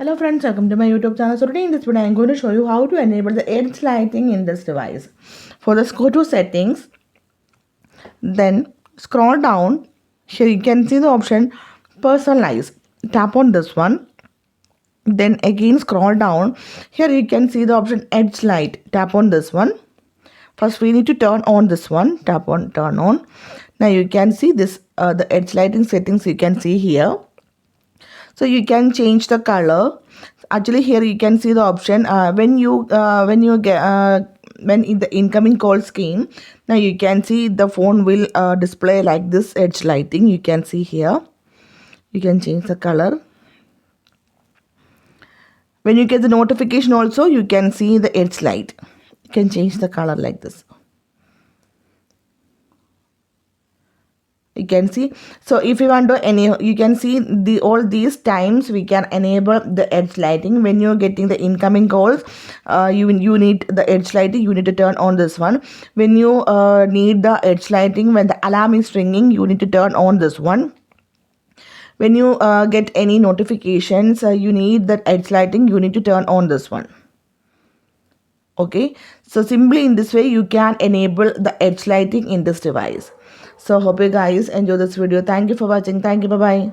Hello friends, welcome to my YouTube channel. So today in this video I am going to show you how to enable the edge lighting in this device. For this, go to settings, then scroll down. Here you can see the option personalize. Tap on this one. Then again scroll down. Here you can see the option edge light. Tap on this one. First we need to turn on this one. Tap on turn on. Now you can see this the edge lighting settings you can see here. So you can change the color. Actually here you can see the option when in the incoming call scheme. Now you can see the phone will display like this edge lighting. You can see here. You can change the color. When you get the notification also, you can see the edge light. You can change the color like this. You can see. So if you want to you can see all these times we can enable the edge lighting. When you're getting the incoming calls, you need the edge lighting, you need to turn on this one. When you need the edge lighting, when the alarm is ringing, you need to turn on this one. When you get any notifications, you need that edge lighting, you need to turn on this one. Okay, so simply in this way you can enable the edge lighting in this device. So hope you guys enjoy this video. Thank you for watching. Thank you. Bye bye.